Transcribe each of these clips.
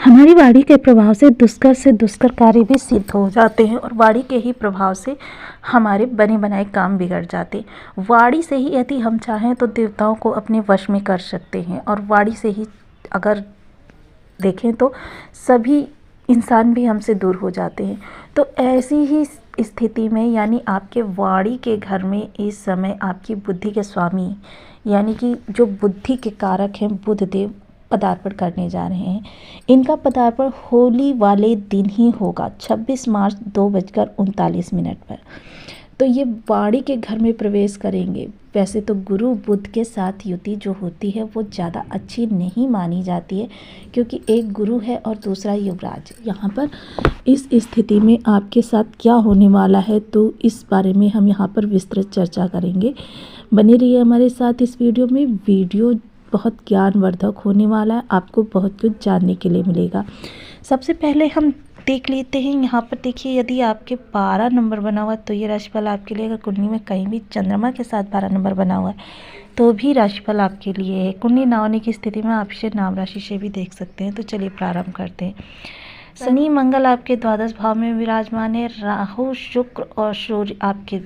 हमारी वाणी के प्रभाव से दुष्कर कार्य भी सिद्ध हो जाते हैं और वाणी के ही प्रभाव से हमारे बने बनाए काम बिगड़ जाते हैं। वाणी से ही यदि हम चाहें तो देवताओं को अपने वश में कर सकते हैं, और वाणी से ही अगर देखें तो सभी इंसान भी हमसे दूर हो जाते हैं। तो ऐसी ही स्थिति में यानी आपके वाणी के घर में इस समय आपकी बुद्धि के स्वामी यानी कि जो बुद्धि के कारक हैं बुध देव पदार्पण करने जा रहे हैं। इनका पदार्पण होली वाले दिन ही होगा, 26 मार्च 2:39 पर। तो ये वाणी के घर में प्रवेश करेंगे। वैसे तो गुरु बुध के साथ युति जो होती है वो ज़्यादा अच्छी नहीं मानी जाती है, क्योंकि एक गुरु है और दूसरा युवराज। यहाँ पर इस स्थिति में आपके साथ क्या होने वाला है तो इस बारे में हम यहाँ पर विस्तृत चर्चा करेंगे। बने रहिए हमारे साथ इस वीडियो में। वीडियो बहुत ज्ञानवर्धक होने वाला है, आपको बहुत कुछ जानने के लिए मिलेगा। सबसे पहले हम देख लेते हैं, यहाँ पर देखिए यदि आपके 12 नंबर बना हुआ है तो ये राशिफल आपके लिए। अगर कुंडली में कहीं भी चंद्रमा के साथ 12 नंबर बना हुआ है तो भी राशिफल आपके लिए है। कुंडली ना होने की स्थिति में आप इसे नाम राशि से भी देख सकते हैं। तो चलिए प्रारंभ करते हैं। शनि मंगल आपके द्वादश भाव में विराजमान है। राहु शुक्र और सूर्य आपके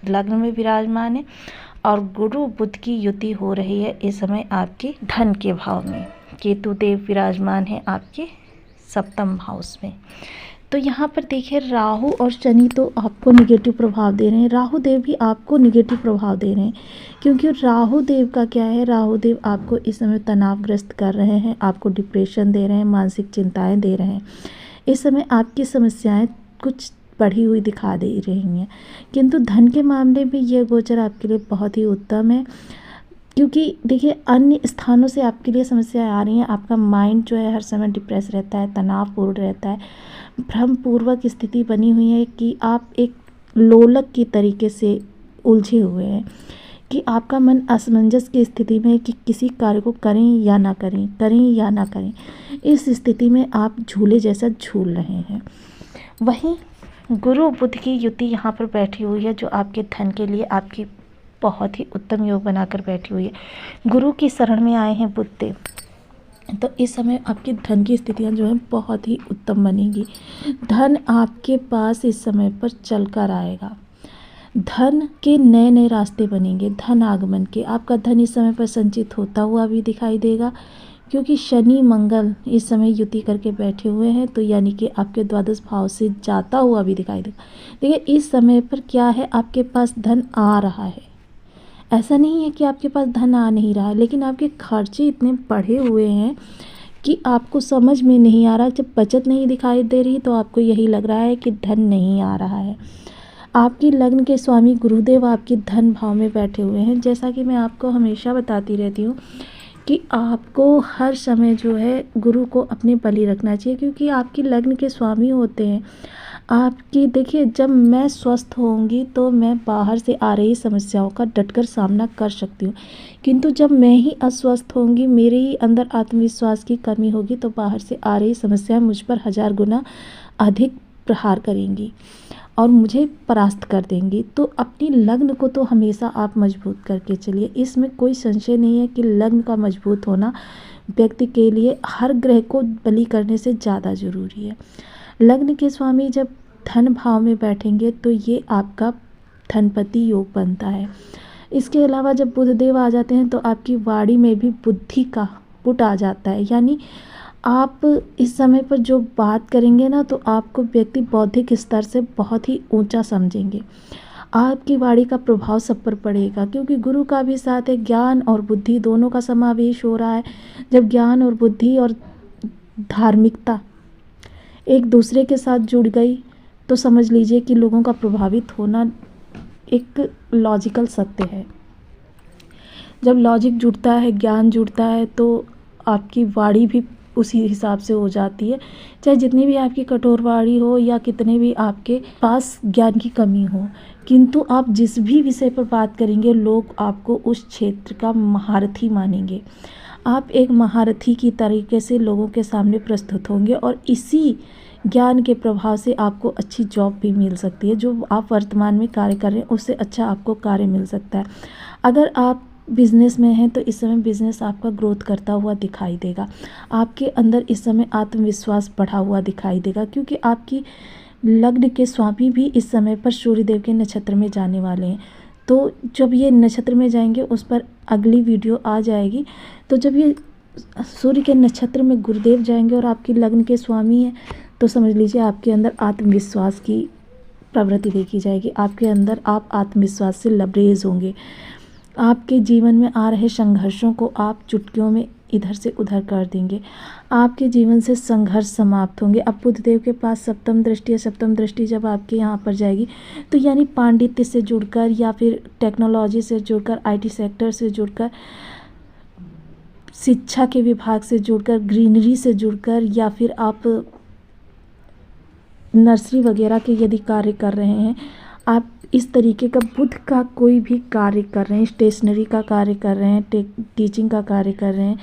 लग्न में विराजमान है, और गुरु बुध की युति हो रही है इस समय आपके धन के भाव में। केतु देव विराजमान है आपके सप्तम हाउस में। तो यहाँ पर देखिए राहु और शनि तो आपको निगेटिव प्रभाव दे रहे हैं। राहु देव भी आपको निगेटिव प्रभाव दे रहे हैं, क्योंकि राहु देव का क्या है, राहु देव आपको इस समय तनावग्रस्त कर रहे हैं, आपको डिप्रेशन दे रहे हैं, मानसिक चिंताएं दे रहे हैं। इस समय आपकी समस्याएं कुछ बढ़ी हुई दिखा दे रही हैं, किंतु धन के मामले में ये गोचर आपके लिए बहुत ही उत्तम है, क्योंकि देखिए अन्य स्थानों से आपके लिए समस्याएं आ रही हैं। आपका माइंड जो है हर समय डिप्रेस रहता है, तनावपूर्ण रहता है, भ्रमपूर्वक स्थिति बनी हुई है कि आप एक लोलक की तरीके से उलझे हुए हैं, कि आपका मन असमंजस की स्थिति में है कि किसी कार्य को करें या ना करें, करें या ना करें। इस स्थिति में आप झूले जैसा झूल रहे हैं। वहीं गुरु बुध की युति यहाँ पर बैठी हुई है, जो आपके धन के लिए आपकी बहुत ही उत्तम योग बनाकर बैठी हुई है। गुरु की शरण में आए हैं बुध देव, तो इस समय आपकी धन की स्थितियाँ जो हैं बहुत ही उत्तम बनेगी। धन आपके पास इस समय पर चल कर आएगा। धन के नए नए रास्ते बनेंगे, धन आगमन के। आपका धन इस समय पर संचित होता हुआ भी दिखाई देगा, क्योंकि शनि मंगल इस समय युति करके बैठे हुए हैं, तो यानी कि आपके द्वादश भाव से जाता हुआ भी दिखाई देगा। देखिए इस समय पर क्या है, आपके पास धन आ रहा है। ऐसा नहीं है कि आपके पास धन आ नहीं रहा है, लेकिन आपके खर्चे इतने बढ़े हुए हैं कि आपको समझ में नहीं आ रहा। जब बचत नहीं दिखाई दे रही तो आपको यही लग रहा है कि धन नहीं आ रहा है। आपकी लग्न के स्वामी गुरुदेव आपकी धन भाव में बैठे हुए हैं। जैसा कि मैं आपको हमेशा बताती रहती हूँ कि आपको हर समय जो है गुरु को अपने बलि रखना चाहिए, क्योंकि आपकी लग्न के स्वामी होते हैं आपकी। देखिए जब मैं स्वस्थ होंगी तो मैं बाहर से आ रही समस्याओं का डटकर सामना कर सकती हूँ, किंतु जब मैं ही अस्वस्थ होंगी, मेरे ही अंदर आत्मविश्वास की कमी होगी, तो बाहर से आ रही समस्याएं मुझ पर 1000 गुना अधिक प्रहार करेंगी और मुझे परास्त कर देंगी। तो अपनी लग्न को तो हमेशा आप मजबूत करके चलिए। इसमें कोई संशय नहीं है कि लग्न का मजबूत होना व्यक्ति के लिए हर ग्रह को बलि करने से ज़्यादा ज़रूरी है। लग्न के स्वामी जब धन भाव में बैठेंगे तो ये आपका धनपति योग बनता है। इसके अलावा जब बुधदेव आ जाते हैं तो आपकी वाणी में भी बुद्धि का पुट आ जाता है, यानी आप इस समय पर जो बात करेंगे ना तो आपको व्यक्ति बौद्धिक स्तर से बहुत ही ऊंचा समझेंगे। आपकी वाणी का प्रभाव सब पर पड़ेगा, क्योंकि गुरु का भी साथ है। ज्ञान और बुद्धि दोनों का समावेश हो रहा है। जब ज्ञान और बुद्धि और धार्मिकता एक दूसरे के साथ जुड़ गई तो समझ लीजिए कि लोगों का प्रभावित होना एक लॉजिकल सत्य है। जब लॉजिक जुड़ता है, ज्ञान जुड़ता है, तो आपकी वाणी भी उसी हिसाब से हो जाती है। चाहे जितनी भी आपकी कठोर वाणी हो या कितने भी आपके पास ज्ञान की कमी हो, किंतु आप जिस भी विषय पर बात करेंगे लोग आपको उस क्षेत्र का महारथी मानेंगे। आप एक महारथी की तरीके से लोगों के सामने प्रस्तुत होंगे, और इसी ज्ञान के प्रभाव से आपको अच्छी जॉब भी मिल सकती है। जो आप वर्तमान में कार्य कर रहे हैं उससे अच्छा आपको कार्य मिल सकता है। अगर आप बिज़नेस में हैं तो इस समय बिज़नेस आपका ग्रोथ करता हुआ दिखाई देगा। आपके अंदर इस समय आत्मविश्वास बढ़ा हुआ दिखाई देगा, क्योंकि आपकी लग्न के स्वामी भी इस समय पर सूर्यदेव के नक्षत्र में जाने वाले हैं। तो जब ये नक्षत्र में जाएंगे उस पर अगली वीडियो आ जाएगी। तो जब ये सूर्य के नक्षत्र में गुरुदेव जाएंगे और आपकी लग्न के स्वामी हैं, तो समझ लीजिए आपके अंदर आत्मविश्वास की प्रवृत्ति देखी जाएगी। आपके अंदर आप आत्मविश्वास से लबरेज होंगे। आपके जीवन में आ रहे संघर्षों को आप चुटकियों में इधर से उधर कर देंगे। आपके जीवन से संघर्ष समाप्त होंगे। अब बुधदेव के पास सप्तम दृष्टि है। सप्तम दृष्टि जब आपके यहाँ पर जाएगी तो यानी पांडित्य से जुड़कर या फिर टेक्नोलॉजी से जुड़कर, आईटी सेक्टर से जुड़कर, शिक्षा के विभाग से जुड़कर, ग्रीनरी से जुड़कर, या फिर आप नर्सरी वगैरह के यदि कार्य कर रहे हैं, आप इस तरीके का बुध का कोई भी कार्य कर रहे हैं, स्टेशनरी का कार्य कर रहे हैं, टीचिंग का कार्य कर रहे हैं,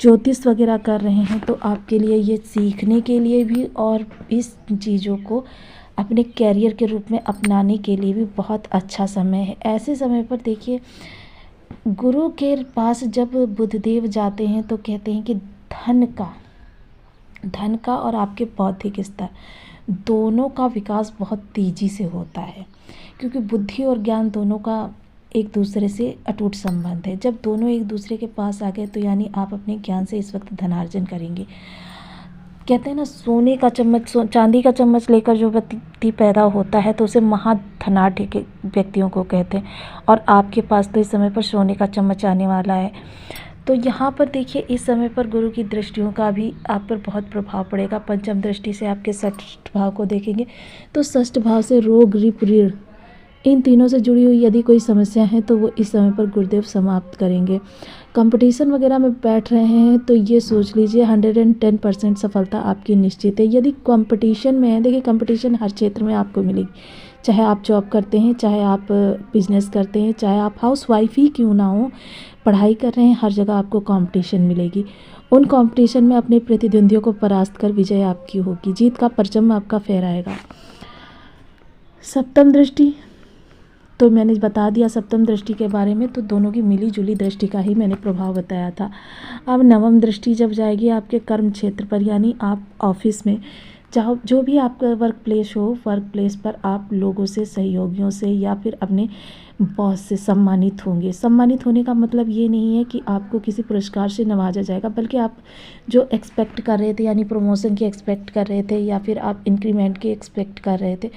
ज्योतिष वगैरह कर रहे हैं, तो आपके लिए ये सीखने के लिए भी और इस चीज़ों को अपने कैरियर के रूप में अपनाने के लिए भी बहुत अच्छा समय है। ऐसे समय पर देखिए, गुरु के पास जब बुधदेव जाते हैं तो कहते हैं कि धन का और आपके बौद्धिक स्तर दोनों का विकास बहुत तेज़ी से होता है, क्योंकि बुद्धि और ज्ञान दोनों का एक दूसरे से अटूट संबंध है। जब दोनों एक दूसरे के पास आ गए तो यानी आप अपने ज्ञान से इस वक्त धनार्जन करेंगे। कहते हैं ना, सोने का चम्मच चांदी का चम्मच लेकर जो व्यक्ति पैदा होता है तो उसे महाधनाढ़ के व्यक्तियों को कहते हैं, और आपके पास तो इस समय पर सोने का चम्मच आने वाला है। तो यहाँ पर देखिए, इस समय पर गुरु की दृष्टियों का भी आप पर बहुत प्रभाव पड़ेगा। पंचम दृष्टि से आपके षष्ठ भाव को देखेंगे तो षष्ठ भाव से रोग, रिप, ऋण, इन तीनों से जुड़ी हुई यदि कोई समस्या है तो वो इस समय पर गुरुदेव समाप्त करेंगे। कंपटीशन वगैरह में बैठ रहे हैं तो ये सोच लीजिए 110% सफलता आपकी निश्चित है। यदि कंपटीशन में है, देखिए कंपटीशन हर क्षेत्र में आपको मिलेगी, चाहे आप जॉब करते हैं, चाहे आप बिजनेस करते हैं, चाहे आप हाउसवाइफ ही क्यों ना हो, पढ़ाई कर रहे हैं, हर जगह आपको कंपटीशन मिलेगी। उन कंपटीशन में अपने प्रतिद्वंदियों को परास्त कर विजय आपकी होगी, जीत का परचम आपका फहराएगा। सप्तम दृष्टि तो मैंने बता दिया सप्तम दृष्टि के बारे में, तो दोनों की मिली जुली दृष्टि का ही मैंने प्रभाव बताया था। अब नवम दृष्टि जब जाएगी आपके कर्म क्षेत्र पर, यानी आप ऑफिस में चाहो, जो भी आपका वर्क प्लेस हो, वर्क प्लेस पर आप लोगों से, सहयोगियों से या फिर अपने बॉस से सम्मानित होंगे। सम्मानित होने का मतलब ये नहीं है कि आपको किसी पुरस्कार से नवाजा जाएगा, बल्कि आप जो एक्सपेक्ट कर रहे थे, यानी प्रमोशन की एक्सपेक्ट कर रहे थे या फिर आप इंक्रीमेंट की एक्सपेक्ट कर रहे थे,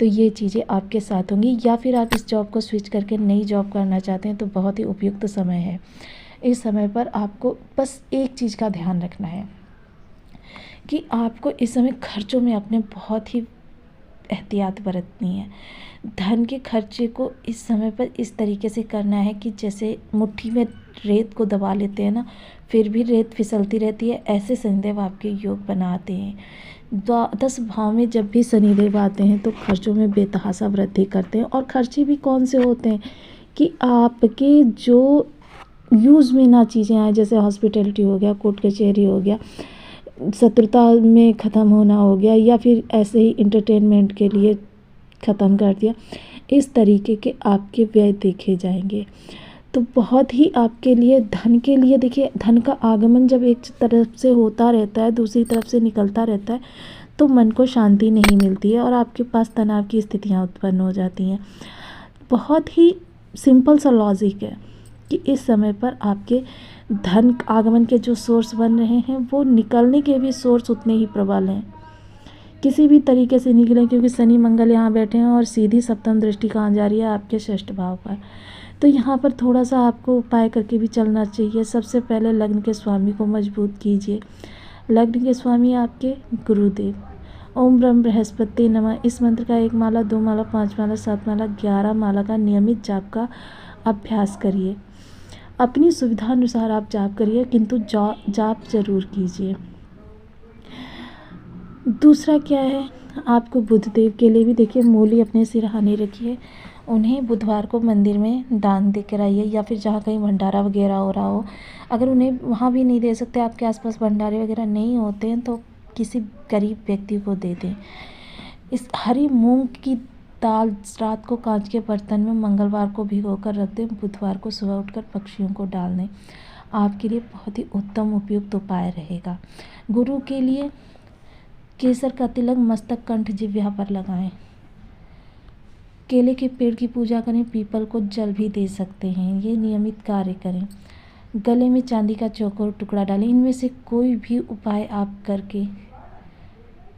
तो ये चीज़ें आपके साथ होंगी। या फिर आप इस जॉब को स्विच करके नई जॉब करना चाहते हैं तो बहुत ही उपयुक्त समय है। इस समय पर आपको बस एक चीज़ का ध्यान रखना है कि आपको इस समय खर्चों में अपने बहुत ही एहतियात बरतनी है। धन के खर्चे को इस समय पर इस तरीके से करना है कि जैसे मुट्ठी में रेत को दबा लेते हैं ना, फिर भी रेत फिसलती रहती है, ऐसे शनिदेव आपके योग बनाते हैं। 10 भाव में जब भी शनिदेव आते हैं तो खर्चों में बेतहाशा वृद्धि करते हैं। और खर्चे भी कौन से होते हैं कि आपके जो यूज़ में ना चीज़ें आए, जैसे हॉस्पिटैलिटी हो गया, कोर्ट कचहरी हो गया, शत्रुता में ख़त्म होना हो गया, या फिर ऐसे ही इंटरटेनमेंट के लिए ख़त्म कर दिया, इस तरीके के आपके व्यय देखे जाएंगे। तो बहुत ही आपके लिए धन के लिए, देखिए धन का आगमन जब एक तरफ से होता रहता है, दूसरी तरफ से निकलता रहता है, तो मन को शांति नहीं मिलती है और आपके पास तनाव की स्थितियाँ उत्पन्न हो जाती हैं। बहुत ही सिंपल सा लॉजिक है कि इस समय पर आपके धन आगमन के जो सोर्स बन रहे हैं वो निकलने के भी सोर्स उतने ही प्रबल हैं। किसी भी तरीके से निकलें, क्योंकि शनि मंगल यहाँ बैठे हैं और सीधी सप्तम दृष्टि कहाँ जा रही है, आपके षष्ठ भाव पर। तो यहाँ पर थोड़ा सा आपको उपाय करके भी चलना चाहिए। सबसे पहले लग्न के स्वामी को मजबूत कीजिए। लग्न के स्वामी आपके गुरुदेव। ओम ब्रह्म बृहस्पति नमः, इस मंत्र का 1 माला, 2 माला, 5 माला, 7 माला, 11 माला का नियमित जाप का अभ्यास करिए। अपनी सुविधा अनुसार आप जाप करिए, किंतु जाप जरूर कीजिए। दूसरा क्या है, आपको बुधदेव के लिए भी देखिए मूली अपने सिरहाने रखिए। उन्हें बुधवार को मंदिर में दान दे कर आइए, या फिर जहाँ कहीं भंडारा वगैरह हो रहा हो, अगर उन्हें वहाँ भी नहीं दे सकते, आपके आसपास भंडारे वगैरह नहीं होते हैं, तो किसी गरीब व्यक्ति को दे दें। इस हरी मूंग की दाल रात को कांच के बर्तन में मंगलवार को भिगोकर रख दें, बुधवार को सुबह उठकर पक्षियों को डाल दें। आपके लिए बहुत ही उत्तम उपयुक्त उपाय रहेगा। गुरु के लिए केसर का तिलक मस्तक, कंठ, जिह्वा पर लगाएं। केले के पेड़ की पूजा करें, पीपल को जल भी दे सकते हैं। ये नियमित कार्य करें। गले में चांदी का चौकोर टुकड़ा डालें। इनमें से कोई भी उपाय आप करके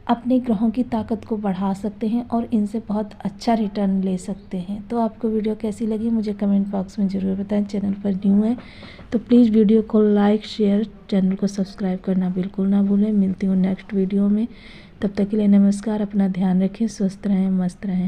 अपने ग्रहों की ताकत को बढ़ा सकते हैं और इनसे बहुत अच्छा रिटर्न ले सकते हैं। तो आपको वीडियो कैसी लगी मुझे कमेंट बॉक्स में ज़रूर बताएं। चैनल पर न्यू है तो प्लीज़ वीडियो को लाइक, शेयर, चैनल को सब्सक्राइब करना बिल्कुल ना भूलें। मिलती हूँ नेक्स्ट वीडियो में। तब तक के लिए नमस्कार। अपना ध्यान रखें, स्वस्थ रहें, मस्त रहें।